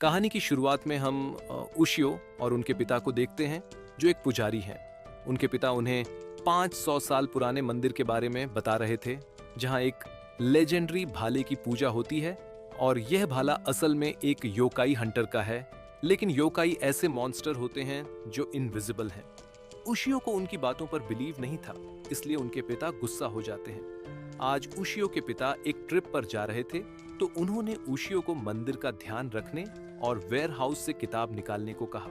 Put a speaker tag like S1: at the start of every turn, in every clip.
S1: कहानी की शुरुआत में हम उशियो और उनके पिता को देखते हैं, जो एक पुजारी हैं। उनके पिता उन्हें 500 साल पुराने मंदिर के बारे में बता रहे थे, जहां एक लेजेंडरी भाले की पूजा होती है और यह भाला असल में एक योकाई हंटर का है। लेकिन योकाई ऐसे मॉन्स्टर होते हैं जो इनविजिबल हैं। उशियो को उनकी बातों पर बिलीव नहीं था, इसलिए उनके पिता गुस्सा हो जाते हैं। आज उशियो के पिता एक ट्रिप पर जा रहे थे, तो उन्होंने उशियो को मंदिर का ध्यान रखने और वेयर हाउस से किताब निकालने को कहा।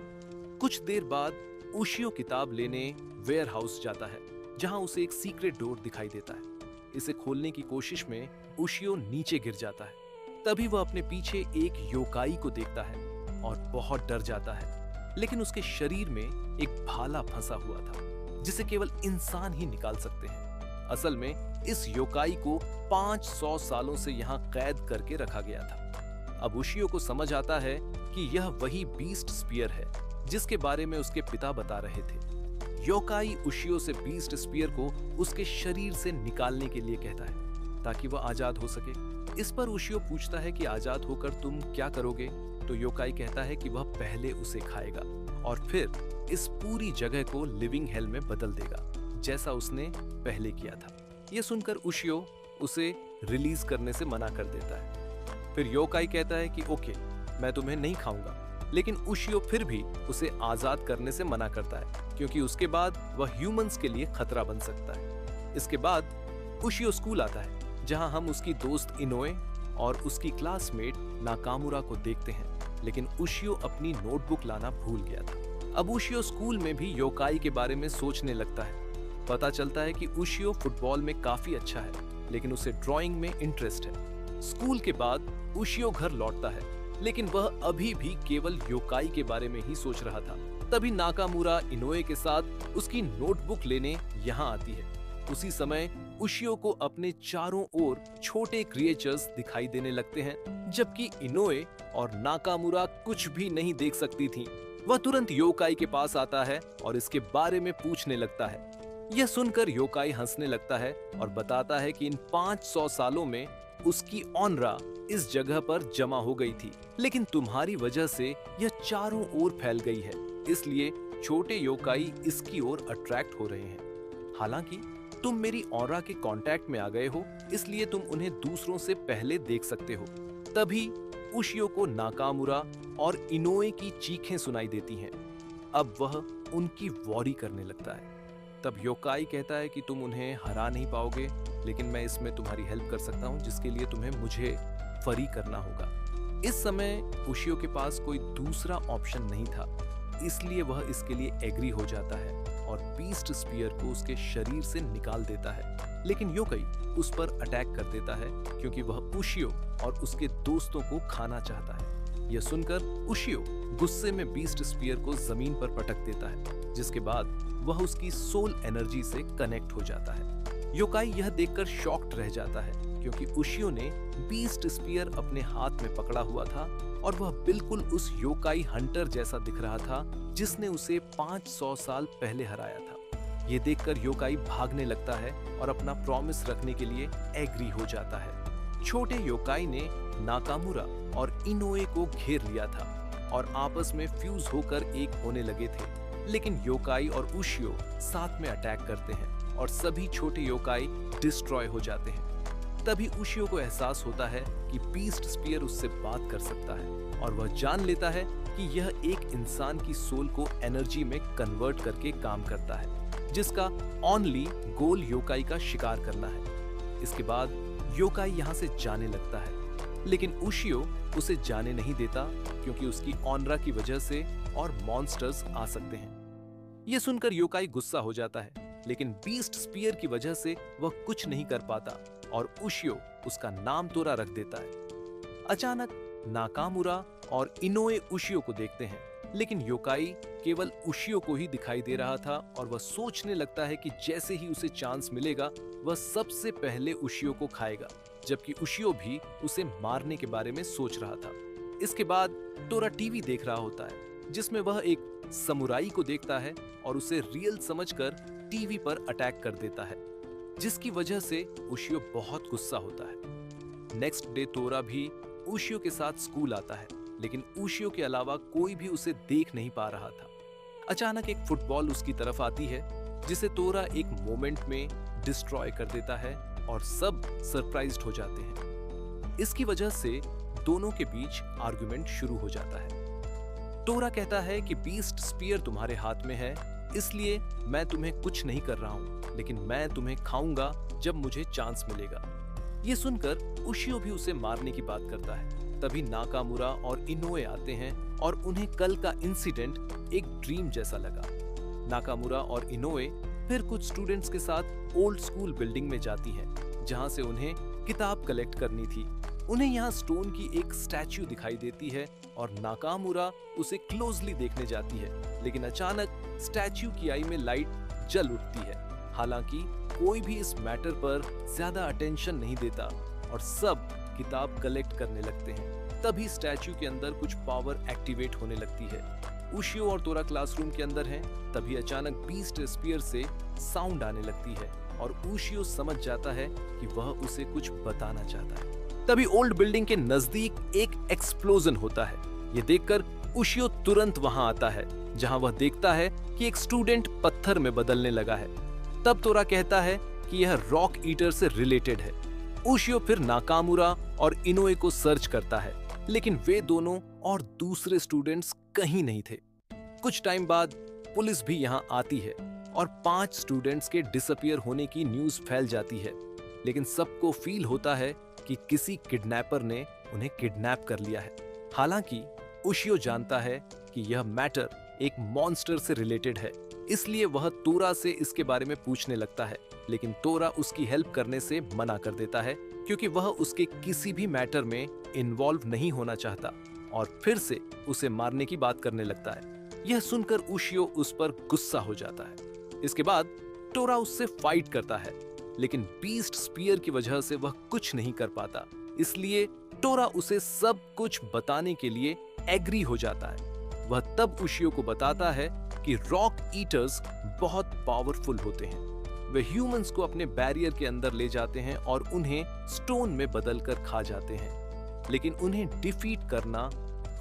S1: कुछ देर बाद उशियो किताब लेने वेयर हाउस जाता है, जहां उसे एक सीक्रेट डोर दिखाई देता है। इसे खोलने की कोशिश में उशियो नीचे गिर जाता है। तभी वह अपने पीछे एक योकाई को देखता है और बहुत डर जाता है। लेकिन उसके शरीर में एक भाला फंसा हुआ था, जिसे केवल इंसान ही निकाल सकते हैं। असल में इस योकाई को 500 सालों से यहाँ कैद करके रखा गया था। अब उशियो को समझ आता है कि यह वही बीस्ट स्पीयर है जिसके बारे में उसके पिता बता रहे थे। योकाई उशियो से बीस्ट स्पीयर को उसके शरीर से निकालने के लिए कहता है, ताकि वह आजाद हो सके। इस पर उशियो पूछता है कि आजाद होकर तुम क्या करोगे? तो योकाई कहता है कि वह पहले उसे खाएगा और फिर इस पूरी जगह को लिविंग हेल में बदल देगा, जैसा उसने पहले किया था। यह सुनकर उशियो उसे रिलीज करने से मना कर देता है। फिर योकाई कहता है कि ओके, मैं तुम्हें नहीं खाऊंगा। लेकिन उशियो फिर भी उसे आजाद करने से मना करता है, क्योंकि उसके बाद वह ह्यूमंस के लिए खतरा बन सकता है। इसके बाद उशियो स्कूल आता है, जहां हम उसकी दोस्त इनोए और उसकी क्लासमेट नाकामुरा को देखते हैं। लेकिन उशियो अपनी नोटबुक लाना भूल गया था। अब उशियो स्कूल में भी योकाई के बारे में सोचने लगता है। पता चलता है कि उशियो फुटबॉल में काफी अच्छा है, लेकिन उसे ड्राइंग में इंटरेस्ट है। स्कूल के बाद उशियो घर लौटता है, लेकिन वह अभी भी केवल योकाई के बारे में ही सोच रहा था। तभी नाकामुरा इनोए के साथ उसकी नोटबुक लेने यहाँ आती है। उसी समय उशियो को अपने चारों ओर छोटे क्रिएचर्स दिखाई देने लगते हैं, जबकि इनोए और नाकामुरा कुछ भी नहीं देख सकती थीं। वह तुरंत योकाई के पास आता है और इसके बारे में पूछने लगता है। यह सुनकर योकाई हंसने लगता है और बताता है कि इन 500 सालों में उसकी ऑनरा इस जगह पर जमा हो गई थी, लेकिन तुम्हारी वजह से यह चारों ओर फैल गई है, इसलिए छोटे योकाई इसकी ओर अट्रैक्ट हो रहे हैं। हालांकि तुम मेरी ऑनरा के कांटेक्ट में आ गए हो, इसलिए तुम उन्हें दूसरों से पहले देख सकते हो। तभी उशियो को नाकामुरा और इनोए की चीखें सुनाई देती हैं। अब वह उनकी वॉरी करने लगता है। तब योकाई कहता है कि तुम उन्हें हरा नहीं पाओगे, लेकिन मैं इसमें तुम्हारी हेल्प कर सकता हूँ, जिसके लिए तुम्हें मुझे फरी करना होगा। इस समय उशियो के पास कोई दूसरा ऑप्शन नहीं था, इसलिए वह इसके लिए एग्री हो जाता है और बीस्ट स्पीयर को उसके शरीर से निकाल देता है। लेकिन योकाई उस पर अटैक कर देता है, क्योंकि वह उशियो और उसके दोस्तों को खाना चाहता है। यह सुनकर उशियो गुस्से में बीस्ट स्पीयर को जमीन पर पटक देता है, जिसके बाद वह उसकी सोल एनर्जी से कनेक्ट हो जाता है। योकाई यह देखकर शॉक्ड रह जाता है, क्योंकि उशियो ने बीस्ट स्पीयर अपने हाथ में पकड़ा हुआ था और वह बिल्कुल उस योकाई हंटर जैसा दिख रहा था जिसने उसे 500 साल पहले हराया था। ये देखकर योकाई भागने लगता है और अपना प्रॉमिस रखने के लिए एग्री हो जाता है। छोटे योकाई ने नाकामुरा और इनोए को घेर लिया था और आपस में फ्यूज होकर एक होने लगे थे। लेकिन योकाई और उशियो साथ में अटैक करते हैं और सभी छोटे योकाई डिस्ट्रॉय हो जाते हैं। तभी उशियो को एहसास होता है कि बीस्ट स्पीयर उससे बात कर सकता है और वह जान लेता है कि यह एक इंसान की सोल को एनर्जी में कन्वर्ट करके काम करता है, जिसका ओनली गोल योकाई का शिकार करना है। इसके बाद योकाई यहाँ से जाने लगता है, लेकिन उशियो उसे जाने नहीं देता, क्योंकि उसकी ऑनरा की वजह से और मॉन्स्टर्स आ सकते हैं। यह सुनकर योकाई गुस्सा हो जाता है, लेकिन बीस्ट स्पीयर की वजह से वह कुछ नहीं कर पाता और उशियो उसका नाम तोरा रख देता है। अचानक नाकामुरा और इनोए उशियो को देखते हैं, लेकिन योकाई केवल उशियो को ही दिखाई दे रहा था और वह सोचने लगता है कि जैसे ही उसे चांस मिलेगा वह सबसे पहले उशियो को खाएगा, जबकि उशियो भी उसे मारने के बारे में सोच रहा था। इसके बाद तोरा टीवी देख रहा होता है, जिसमें वह एक समुराई को देखता है और उसे रियल समझकर टीवी पर अटैक कर देता है, जिसकी वजह से उशियो बहुत गुस्सा होता है। नेक्स्ट डे तोरा भी उशियो के साथ स्कूल आता है, लेकिन उशियो के अलावा कोई भी उसे देख नहीं पा रहा था। अचानक एक फुटबॉल उसकी तरफ आती है, जिसे तोरा एक मोमेंट में डिस्ट्रॉय कर देता है और सब सरप्राइज्ड हो जाते हैं। इसकी वजह से दोनों के बीच आर्गुमेंट शुरू हो जाता है। तोरा कहता है कि बीस्ट स्पीयर तुम्हारे हाथ में है, इसलिए मैं तुम्हें कुछ नहीं कर रहा हूं, लेकिन मैं तुम्हें खाऊंगा जब मुझे चांस मिलेगा। ये सुनकर उशियो भी उसे मारने की बात करता है। तभी नाकामुरा और इनोए आते हैं और उन्हें कल का इंसिडेंट एक ड्रीम जैसा लगा। नाकामुरा और इनोए फिर कुछ स्टूडेंट्स के साथ ओल्ड स्कूल बिल्डिंग में जाती हैं, जहां से उन्हें किताब कलेक्ट करनी थी। उन्हें यहाँ स्टोन की एक स्टैच्यू दिखाई देती है और नाकामुरा उसे क्लोजली देखने जाती है, लेकिन अचानक स्टैच्यू की आई में लाइट जल उठती है। हालांकि कोई भी इस मैटर पर ज्यादा अटेंशन नहीं देता और सब किताब कलेक्ट करने लगते हैं। तभी स्टैच्यू के अंदर कुछ पावर एक्टिवेट होने लगती है। उशियो और तोरा क्लासरूम के अंदर हैं। तभी अचानक बीस्ट स्पीयर से साउंड आने लगती है और उशियो समझ जाता है कि वह उसे कुछ बताना चाहता है। तभी ओल्ड बिल्डिंग के नजदीक एक एक्सप्लोजन होता है। ये देखकर उशियो तुरंत वहां आता है, जहां वह देखता है कि एक स्टूडेंट पत्थर में बदलने लगा है। तब तोरा कहता है कि यह रॉक ईटर से रिलेटेड है। उशियो फिर नाकामुरा और इनोए को सर्च करता है, लेकिन वे दोनों और दूसरे स्टूडेंट्स कहीं नहीं थे। कुछ टाइम बाद पुलिस भी यहाँ आती है और 5 स्टूडेंट्स के डिसअपियर होने की न्यूज फैल जाती है, लेकिन सबको फील होता है कि किसी किडनैपर ने उन्हें किडनैप कर लिया है। हालांकि उशियो जानता है कि यह मैटर एक मॉन्स्टर से रिलेटेड है, इसलिए वह तोरा से इसके बारे में पूछने लगता है, लेकिन तोरा उसकी हेल्प करने से मना कर देता है क्योंकि वह उसके किसी भी मैटर में इन्वॉल्व नहीं होना चाहता और फिर से उसे मारने की बात करने लगता है। यह सुनकर उशियो उस पर गुस्सा हो जाता है। इसके बाद तोरा उससे फाइट करता है, लेकिन बीस्ट स्पीयर की वजह से वह कुछ नहीं कर पाता, इसलिए तोरा उसे सब कुछ बताने के लिए एग्री हो जाता है। वह तब उशियो को बताता है कि रॉक ईटर्स बहुत पावरफुल होते हैं। वे ह्यूमंस को अपने बैरियर के अंदर ले जाते हैं और उन्हें स्टोन में बदलकर खा जाते हैं, लेकिन उन्हें डिफीट करना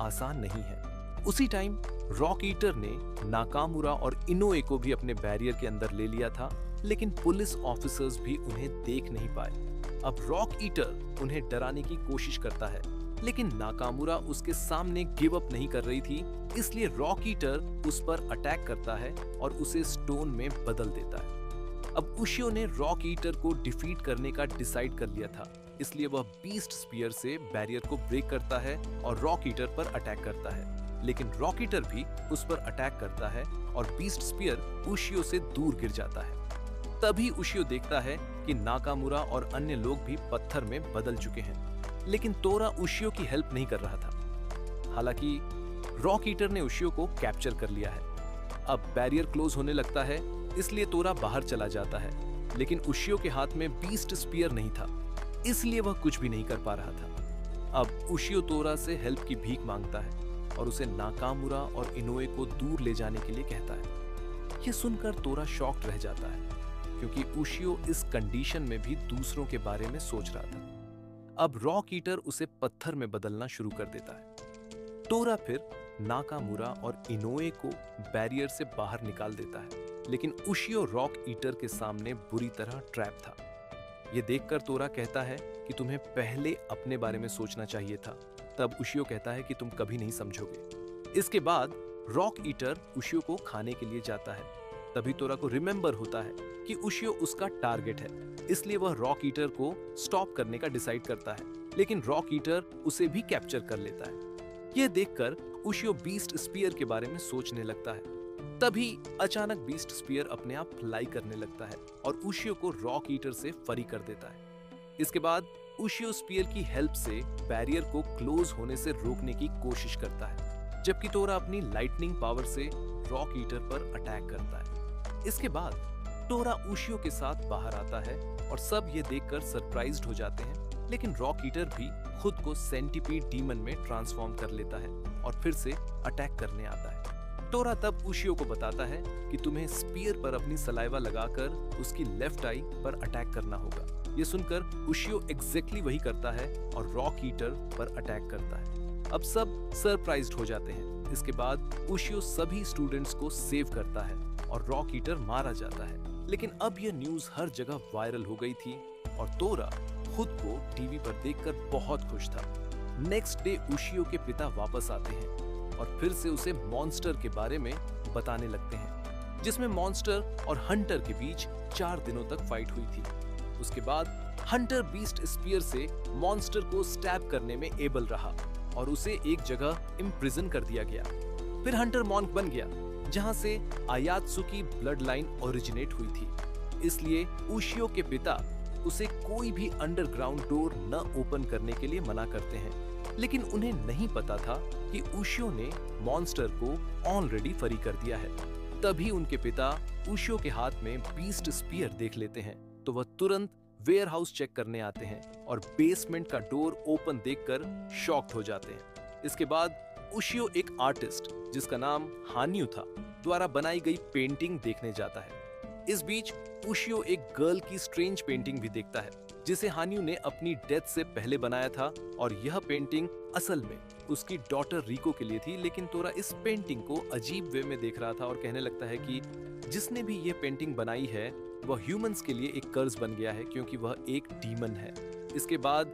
S1: आसान नहीं है। उसी टाइम रॉक ईटर ने नाकामुरा और इनोए को भी अपने बैरियर के अंदर ले लिया था, लेकिन पुलिस ऑफिसर्स भी उन्हें देख नहीं पाए। अब रॉक ईटर उन्हें डराने की कोशिश करता है, लेकिन नाकामुरा उसके सामने गिव अप नहीं कर रही थी, इसलिए रॉक ईटर उस पर अटैक करता है और उसे स्टोन में बदल देता है। अब उशियो ने रॉक ईटर को डिफीट करने का डिसाइड कर लिया था, इसलिए वह बीस्ट स्पीयर से बैरियर को ब्रेक करता है और रॉक ईटर पर अटैक करता है, लेकिन रॉक ईटर भी उस पर अटैक करता है और बीस्ट स्पीयर उशियो से दूर गिर जाता है। तभी उशियो देखता है कि नाकामुरा और अन्य लोग भी पत्थर में बदल चुके हैं, लेकिन तोरा उशियो की हेल्प नहीं कर रहा था। हालांकि रॉक ईटर ने उशियो को कैप्चर कर लिया है। अब बैरियर क्लोज होने लगता है, इसलिए तोरा बाहर चला जाता है, लेकिन उशियो के हाथ में बीस्ट स्पीयर नहीं था, इसलिए वह कुछ भी नहीं कर पा रहा था। अब उशियो तोरा से हेल्प की भीख मांगता है और उसे नाकामुरा और इनोए को दूर ले जाने के लिए कहता है। यह सुनकर तोरा शॉक्ड रह जाता है, क्योंकि उशियो इस कंडीशन में भी दूसरों के बारे में सोच रहा था। अब रॉक ईटर उसे पत्थर में बदलना शुरू कर देता है। तोरा फिर नाकामुरा और इनोए को बैरियर से बाहर निकाल देता है, लेकिन उशियो रॉक ईटर के सामने बुरी तरह ट्रैप था। यह देखकर तोरा कहता है कि तुम्हें पहले अपने बारे में सोचना चाहिए था। तब उशियो कहता है कि तुम कभी नहीं समझोगे। इसके बाद रॉक ईटर उशियो को खाने के लिए जाता है। तभी तोरा को रिमेंबर होता है कि उशियो उसका टारगेट है, इसलिए वह रॉक ईटर को स्टॉप करने का डिसाइड करता है, लेकिन रॉक ईटर उसे भी कैप्चर कर लेता है। यह देखकर उशियो बीस्ट स्पीयर के बारे में सोचने लगता है। तभी अचानक बीस्ट स्पीयर अपने आप फ्लाई करने लगता है और उशियो को रॉक ईटर से फरी कर देता है। इसके बाद उशियो स्पीयर की हेल्प से बैरियर को क्लोज होने से रोकने की कोशिश करता है, जबकि तोरा अपनी लाइटनिंग पावर से रॉक ईटर पर अटैक करता है। इसके बाद तोरा उशियो के साथ बाहर आता है और सब ये देखकर सरप्राइज्ड हो जाते हैं, लेकिन रॉक ईटर भी खुद को सेंटीपीड डीमन में ट्रांसफॉर्म कर लेता है और फिर से अटैक करने आता है। तोरा तब उशियो को बताता है कि तुम्हें स्पीयर पर अपनी सलाइवा लगाकर उसकी लेफ्ट आई पर अटैक करना होगा। ये सुनकर उशियो एग्जैक्टली वही करता है और रॉक ईटर पर अटैक करता है। अब सब सरप्राइज्ड हो जाते हैं। इसके बाद उशियो सभी स्टूडेंट्स को सेव करता है और रॉक ईटर मारा जाता है। लेकिन अब यह न्यूज हर जगह वायरल हो गई थी और तोरा खुद को टीवी पर देखकर बहुत खुश था। नेक्स्ट डे उशियो के पिता वापस आते हैं और फिर से उसे मॉन्स्टर के बारे में बताने लगते हैं, जिसमें मॉन्स्टर और हंटर के बीच 4 दिनों तक फाइट हुई थी। उसके बाद हंटर बीस्ट स्पीयर से मॉन्स्टर को स्टैब करने में एबल रहा और उसे एक जगह इम्प्रिजन कर दिया गया। फिर हंटर मॉन्क बन गया, जहां से आयात्सुकी ब्लड लाइन ओरिजिनेट हुई थी। इसलिए उशियो के पिता उसे कोई भी अंडरग्राउंड डोर न ओपन करने के लिए मना करते हैं। लेकिन उन्हें नहीं पता था कि उशियो ने मॉन्स्टर को ऑलरेडी फ्री कर दिया है। तभी उनके पिता उशियो के हाथ में बीस्ट स्पीयर देख लेते हैं, तो वह तुरंत वेयरहाउस चेक करने आते हैं और बेसमेंट का डोर ओपन देखकर शॉक्ड हो जाते हैं। इसके बाद उशियो एक आर्टिस्ट जिसका नाम हान्यू था द्वारा बनाई गई पेंटिंग देखने जाता है। इस बीच उशियो एक गर्ल की स्ट्रेंज पेंटिंग भी देखता है, जिसे हान्यू ने अपनी डेथ से पहले बनाया था और यह पेंटिंग असल में उसकी डॉटर रिको के लिए थी। लेकिन तोरा इस पेंटिंग को अजीब वे में देख रहा था और कहने लगता है कि जिसने भी यह पेंटिंग बनाई है वह ह्यूमंस के लिए एक कर्ज बन गया है, क्योंकि वह एक डीमन है। इसके बाद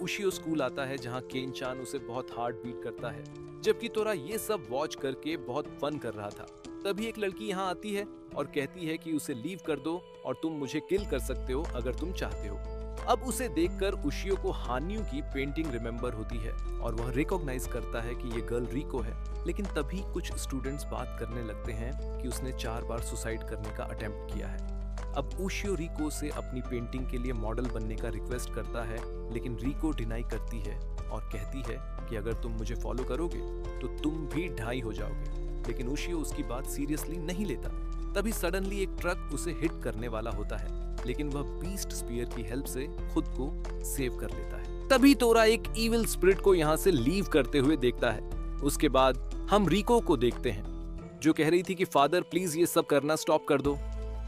S1: उशियो स्कूल आता है, जहां केन चान उसे बहुत हार्ड बीट करता है, जबकि तोरा ये सब वॉच करके बहुत फन कर रहा था। तभी एक लड़की यहाँ आती है और कहती है कि उसे लीव कर दो और तुम मुझे किल कर सकते हो अगर तुम चाहते हो। अब उसे देखकर उशियो को हान्यू की पेंटिंग रिमेम्बर होती है और वह रिकॉग्नाइज करता है कि ये गर्ल रिको है। लेकिन तभी कुछ स्टूडेंट्स बात करने लगते हैं कि उसने 4 बार सुसाइड करने का अटेम्प्ट किया है। अब उशियो रिको से अपनी पेंटिंग के लिए मॉडल बनने का रिक्वेस्ट करता है, लेकिन रिको डिनाई करती है और कहती है कि अगर तुम मुझे फॉलो करोगे तो तुम भी ढाई हो जाओगे। लेकिन उशियो उसकी बात सीरियसली नहीं लेता। तभी सडनली एक ट्रक उसे हिट करने वाला होता है, लेकिन वह बीस्ट स्पीयर की हेल्प से खुद को सेव कर लेता है। तभी तोरा एक इविल स्पिरिट को यहाँ से लीव करते हुए देखता है। उसके बाद हम रिको को देखते हैं, जो कह रही थी कि फादर प्लीज ये सब करना स्टॉप कर दो।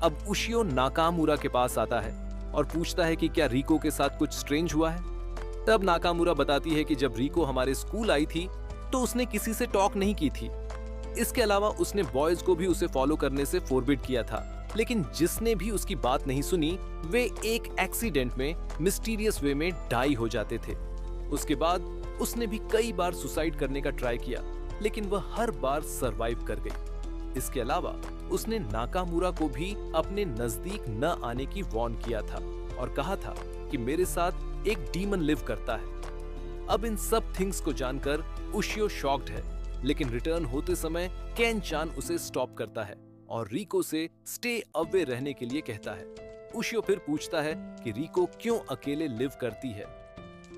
S1: अब उशियो नाकामुरा के पास आता है और पूछता है कि क्या रिको के साथ कुछ स्ट्रेंज हुआ है। तब नाकामुरा बताती है कि जब रिको हमारे स्कूल आई थी तो उसने किसी से टॉक नहीं की थी। इसके अलावा उसने बॉयज को भी उसे फॉलो करने से फोरबिड किया था, लेकिन जिसने भी उसकी बात नहीं सुनी वे एक एक्सीडेंट में मिस्टीरियस वे में डाई हो जाते थे। उसके बाद उसने भी कई बार सुसाइड करने का ट्राई किया, लेकिन वह हर बार सरवाइव कर गई। इसके अलावा उसने नाकामुरा को भी अपने नजदीक न आने की वार्न किया था और कहा था कि मेरे साथ एक डीमन लिव करता है। अब इन सब थिंग्स को जानकर उशियो शॉक्ड है, लेकिन रिटर्न होते समय केन चान उसे स्टॉप करता है और रिको से स्टे अवे रहने के लिए कहता है। उशियो फिर पूछता है कि रिको क्यों अकेले लिव करती है।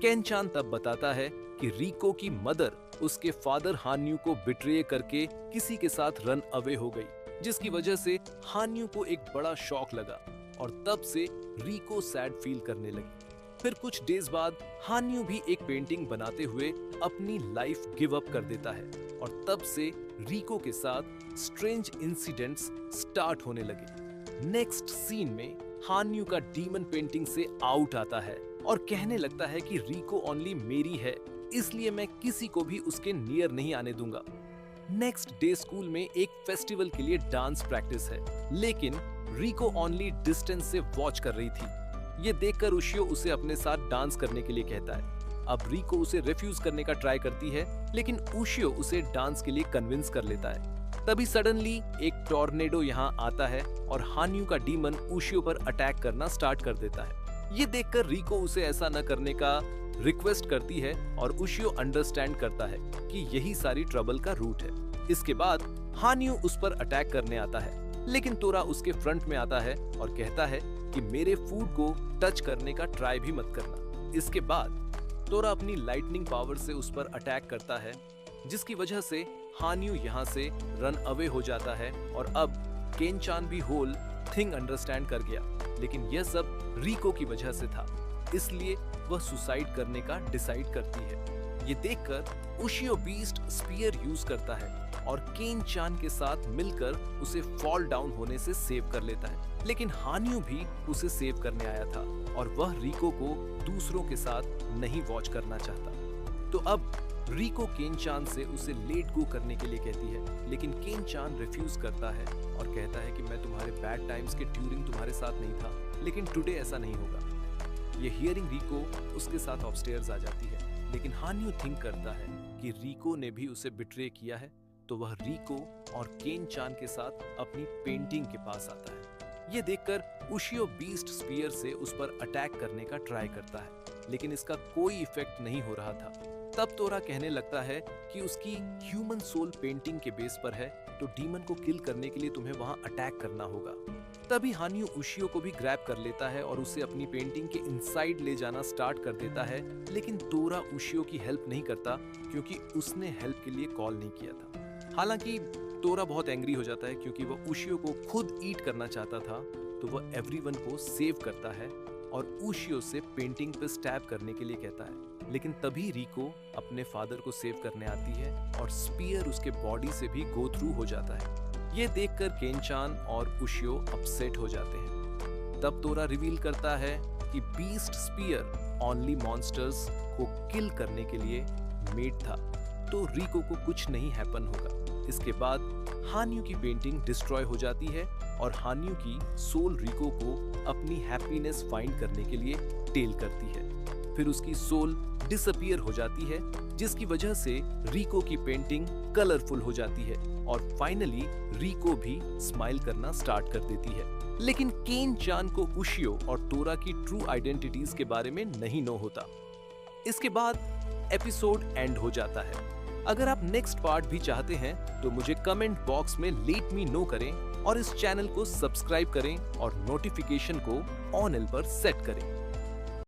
S1: केन चान तब बताता है कि रिको की मदर उसके फादर हान्यू को बिट्रे करके किसी के साथ रन अवे हो गई, जिसकी वजह से हान्यू को एक बड़ा शॉक लगा और तब से रिको सैड फील करने लगी। फिर कुछ डेज बाद हान्यू भी एक पेंटिंग बनाते हुए अपनी लाइफ गिव अप कर देता है और तब से रिको के साथ स्ट्रेंज इंसिडेंट्स स्टार्ट होने लगे। नेक्स्ट सीन में हान्यू का डीमन पेंटिंग से आउट आता है और कहने लगता है कि रिको ओनली मेरी है, इसलिए मैं किसी को भी उसके नियर नहीं आने दूंगा। नेक्स्ट डे स्कूल में एक फेस्टिवल के लिए डांस प्रैक्टिस है, लेकिन रिको ओनली डिस्टेंस से वॉच कर रही थी। ये देखकर उशियो उसे अपने साथ डांस करने के लिए कहता है। अब रिको उसे रिफ्यूज करने का ट्राई करती है, लेकिन उशियो उसे डांस के लिए कन्विंस कर लेता है। तभी सडनली एक टॉर्नेडो यहाँ आता है और हान्यू का डीमन उशियो पर अटैक करना स्टार्ट कर देता है। ये देखकर रिको उसे ऐसा न करने का रिक्वेस्ट करती है और उशियो अंडरस्टैंड करता है कि यही सारी ट्रबल का रूट है। इसके बाद हान्यू उस पर अटैक करने आता है, लेकिन तोरा उसके फ्रंट में आता है और कहता है कि मेरे फूड को टच करने का ट्राई भी मत करना। इसके बाद तोरा अपनी लाइटनिंग पावर से उस पर अटैक करता है, जिसकी वजह से हान्यू यहाँ से रन अवे हो जाता है और अब केन चान भी होल थिंग अंडरस्टैंड कर गया, लेकिन यह सब रिको की वजह से था, इसलिए वह सुसाइड करने का डिसाइड करती है। ये देखकर उशियो बीस्ट स्पीयर यूज करता है और केन चान के साथ मिलकर उसे फॉल डाउन होने से सेव कर लेता है, लेकिन हान्यू भी उसे सेव करने आया था और वह रिको को दूसरों के साथ नहीं वॉच करना चाहता। तो अब रिको केन चान से उसे लेट गो करने के लिए कहती है, लेकिन केन चान रिफ्यूज करता है और कहता है कि मैं तुम्हारे बैड टाइम्स के ड्यूरिंग तुम्हारे साथ नहीं था, लेकिन टुडे ऐसा नहीं होगा। ये हियरिंग रिको उसके साथ अपस्टेयर्स आ जाती है, लेकिन हान्यू थिंक करता है कि रिको ने भी उसे बिट्रे किया है, तो वह रिको और केन चान के साथ अपनी पेंटिंग के पास आता है। ये देखकर उशियो बीस्ट स्पीयर से उस पर अटैक करने का ट्राई करता है, लेकिन इसका कोई इफेक्ट नहीं हो रहा था। तब तोरा कहने लगता है कि उसकी ह्यूमन सोल पेंटिंग के बेस पर है, तो डीमन को किल करने के लिए तुम्हें वहां अटैक करना होगा। तभी हान्यू उशियो को भी ग्रैब कर लेता है और उसे अपनी पेंटिंग के इनसाइड ले जाना स्टार्ट कर देता है, लेकिन तोरा उशियो की हेल्प नहीं करता क्योंकि उसने हेल्प के लिए कॉल नहीं किया था। हालांकि तोरा बहुत एंग्री हो जाता है क्योंकि वह उशियो को खुद ईट करना चाहता था, तो वह एवरीवन को सेव करता है और उशियो से पेंटिंग पे स्टैब करने के लिए कहता है। लेकिन तभी रिको अपने फादर को सेव करने आती है और स्पीयर उसके बॉडी से भी गो थ्रू हो जाता है। ये देखकर केन चान और उशियो अपसेट हो जाते हैं। तब तोरा रिवील करता है कि बीस्ट स्पीयर ओनली मॉन्स्टर्स को किल करने के लिए मेड था, तो रिको को कुछ नहीं हैपन होगा। इसके बाद हान्यू की पेंटिंग डिस्ट्रॉय हो जाती है और हान्यू की सोल रिको को अपनी हैप्पीनेस फाइंड करने के लिए टेल करती है। फिर उसकी सोल डिसअपीयर हो जाती है, जिसकी वजह से रिको की पेंटिंग कलरफुल हो जाती है और फाइनली रिको भी स्माइल करना स्टार्ट कर देती है। लेकिन केन चान को उशियो और तोरा की ट्रू आइडेंटिटीज के बारे में नहीं नो होता। इसके बाद एपिसोड एंड हो जाता है। अगर आप नेक्स्ट पार्ट भी चाहते हैं तो मुझे कमेंट बॉक्स में लेट मी नो करें और इस चैनल को सब्सक्राइब करें और नोटिफिकेशन को ऑन एल पर सेट करें।